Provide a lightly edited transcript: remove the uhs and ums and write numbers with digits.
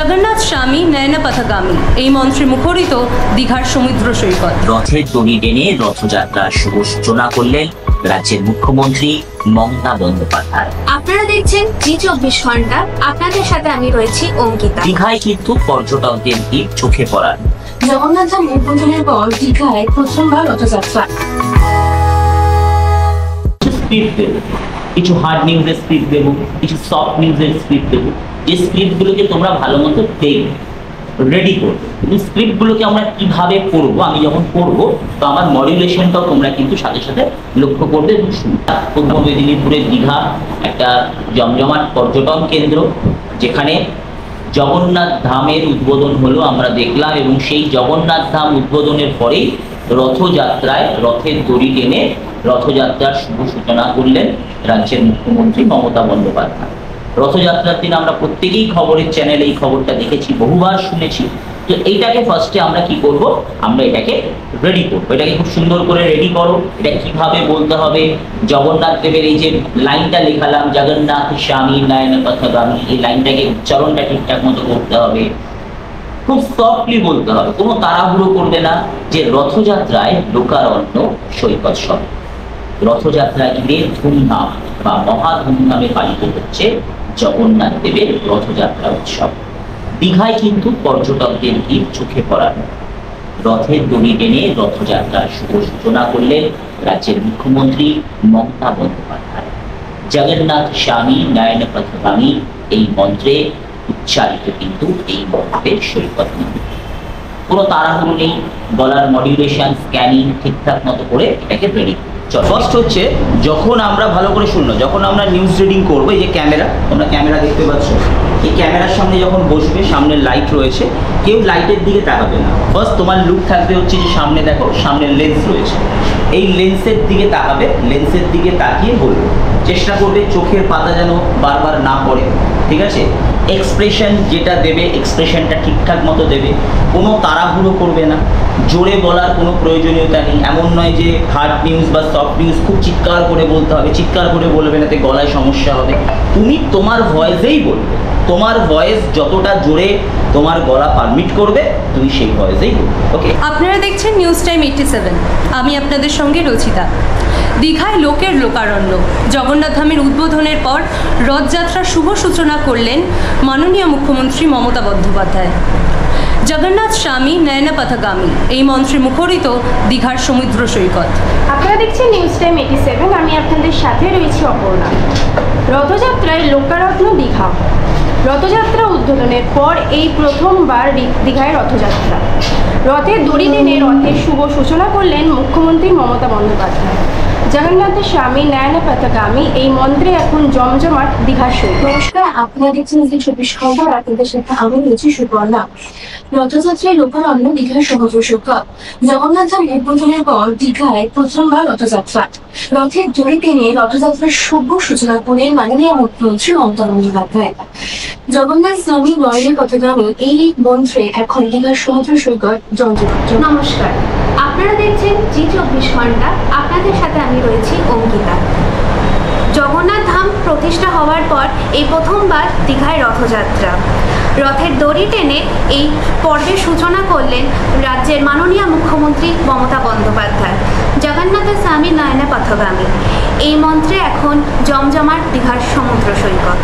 জগন্নাথ স্বামী নয়ন পথগামী এই মন্ত্রে মুখরিত দীঘার সমুদ্র সৈকত। রথের দড়ি টেনে রথযাত্রার শুভ সূচনা করলেন রাজ্যের মুখ্যমন্ত্রী মমতা বন্দ্যোপাধ্যায়। আপনারা দেখছেন জি24 ঘন্টা, আপনাদের সাথে আমি রয়েছি অঙ্কিতা। দীঘায় কিন্তু পর্যটকদের ভিড় চোখে পড়ার। জগন্নাথ ধাম উদ্বোধনের পর দীঘায় প্রথমবার রথযাত্রা। কিছু হার্ড নিউজের স্ক্রিপ্ট দেবো, কিছু সফট নিউজের স্ক্রিপ্ট দেবো। যে স্ক্রিপ্টগুলোকে তোমরা ভালো মতো দেখবে, রেডি করবে। কিন্তু স্ক্রিপ্টগুলোকে আমরা কিভাবে পড়বো, আমি যখন পড়বো তো আমার মডুলেশনটাও তোমরা কিন্তু সাথে সাথে লক্ষ্য করবে এবং শুনবে। পূর্ব মেদিনীপুরের দীঘা একটা জমজমাট পর্যটন কেন্দ্র, যেখানে জগন্নাথ ধামের উদ্বোধন হলো আমরা দেখলাম, এবং সেই জগন্নাথ ধাম উদ্বোধনের পরেই রথযাত্রায় রথের দড়ি টেনে রথযাত্রার শুভ সূচনা করলেন রাজ্যের মুখ্যমন্ত্রী মমতা বন্দ্যোপাধ্যায়। রথযাত্রার দিন আমরা প্রত্যেকেই খবরের চ্যানেলে এই খবরটা দেখেছি, বহুবার শুনেছি। তো এইটাকে ফার্স্টে আমরা কি করব, আমরা এটাকে রেডি করবো। এটাকে খুব সুন্দর করে রেডি করো। এটা কিভাবে বলতে হবে, জগন্নাথ দেবের এই যে লাইনটা লেখালাম, জগন্নাথ স্বামী নয়ন পথগামী, এই লাইনটাকে উচ্চারণটা ঠিকঠাক মতো করতে হবে, খুব সফটলি বলতে হবে, কোনো তাড়াহুড়ো করবে না। যে রথযাত্রায় লোকারণ্য সৈকত সব, রথযাত্রায় ঘিরে ধুমধাম বা মহা ধুমধামে পালিত হচ্ছে জগন্নাথ দেবের রথযাত্রা উৎসব। দীঘায় কিন্তু পর্যটকদের ভিড় চোখে পড়ানো। রথের দড়ি টেনে রথযাত্রার শুভ সূচনা করলেন রাজ্যের মুখ্যমন্ত্রী মমতা বন্দ্যোপাধ্যায়। জগন্নাথ স্বামী নয়ন পথগামী এই মন্ত্রে উচ্চারিত কিন্তু এই মুহূর্তের সৈকত নদী। কোনো তাড়াহুড়ো নেই, গলার মডিউলেশন স্ক্যানিং ঠিকঠাক মতো করে এটাকে রেডি। ফার্স্ট হচ্ছে, যখন আমরা ভালো করে শুনলো, যখন আমরা নিউজ রিডিং করবো, এই যে ক্যামেরা, তোমরা ক্যামেরা দেখতে পাচ্ছ, এই ক্যামেরার সামনে যখন বসবে, সামনে লাইট রয়েছে, কেউ লাইটের দিকে তাকাবে না। ফার্স্ট তোমার লুক থাকবে হচ্ছে যে সামনে দেখো, সামনে লেন্স রয়েছে, এই লেন্সের দিকে তাকাবে, লেন্সের দিকে তাকিয়ে বলবে। চেষ্টা করবে চোখের পাতা যেন বারবার না পড়ে, ঠিক আছে? এক্সপ্রেশন যেটা দেবে, এক্সপ্রেশনটা ঠিকঠাক মতো দেবে, কোনো তাড়াহুড়ো করবে না, জোরে বলার কোনো প্রয়োজনীয়তা নেই। এমন নয় যে হার্ড নিউজ বা সফট নিউজ খুব চিৎকার করে বলতে হবে, চিৎকার করে বলবে না, তাতে গলায় সমস্যা হবে। তুমি তোমার ভয়েসেই বলবে, তোমার ভয়েস যতটা জোরে তোমার গলা পারমিট করবে, তুমি সেই ভয়েসেই বলবে। ওকে, আপনারা দেখছেন নিউজ টাইম 87, আমি আপনাদের সঙ্গে রচিতা। দীঘায় লোকের লোকারণ্য, জগন্নাথ ধামের উদ্বোধনের পর রথযাত্রার শুভ সূচনা করলেন মাননীয় মুখ্যমন্ত্রী মমতা বন্দ্যোপাধ্যায়। জগন্নাথ স্বামী নয়ন পথগামী এই মন্ত্রে মুখরিত দীঘার সমুদ্র সৈকত। আপনারা দেখছেন নিউজ টাইম 87, আমি আপনাদের সাথে রয়েছি অপর্ণা। রথযাত্রায় লোকারত্ন দীঘা। রথযাত্রা উদ্বোধনের পর এই প্রথমবার দীঘায় রথযাত্রা। রথের দড়ি টেনে রথের শুভ সূচনা করলেন মুখ্যমন্ত্রী মমতা বন্দ্যোপাধ্যায়। জগন্নাথের স্বামী নয়ন পথগামী এই মন্ত্রে এখন জমজমাট দীঘার সৈকত। নমস্কার, আপনারা দেখছেন জি24 ঘন্টা, আপনাদের সাথে আমি রয়েছি সুপর্ণা। রথযাত্রায় লোকারণ্য দীঘার সমুদ্র সৈকত। জগন্নাথ ধাম উদ্বোধনের পর দীঘায় প্রথমবার রথযাত্রা। রথের দড়ি টেনে রথযাত্রার শুভ সূচনা করলেন মাননীয় মুখ্যমন্ত্রী মমতা বন্দ্যোপাধ্যায়। জগন্নাথ স্বামী নয়ন পথগামী এই মন্ত্রে এখন দীঘার সমুদ্র সৈকত জমজমাট। নমস্কার, আপনারা দেখছেন জি24 ঘন্টা, আপনাদের সাথে আমি রয়েছি অঙ্কিতা। জগন্নাথ ধাম প্রতিষ্ঠা হওয়ার পর এই প্রথমবার দীঘায় রথযাত্রা। রথের দড়ি টেনে এই পর্বের সূচনা করলেন রাজ্যের মাননীয় মুখ্যমন্ত্রী মমতা বন্দ্যোপাধ্যায়। জগন্নাথের স্বামী নয়ন পথগামী এই মন্ত্রে এখন জমজমাট দীঘার সমুদ্র সৈকত।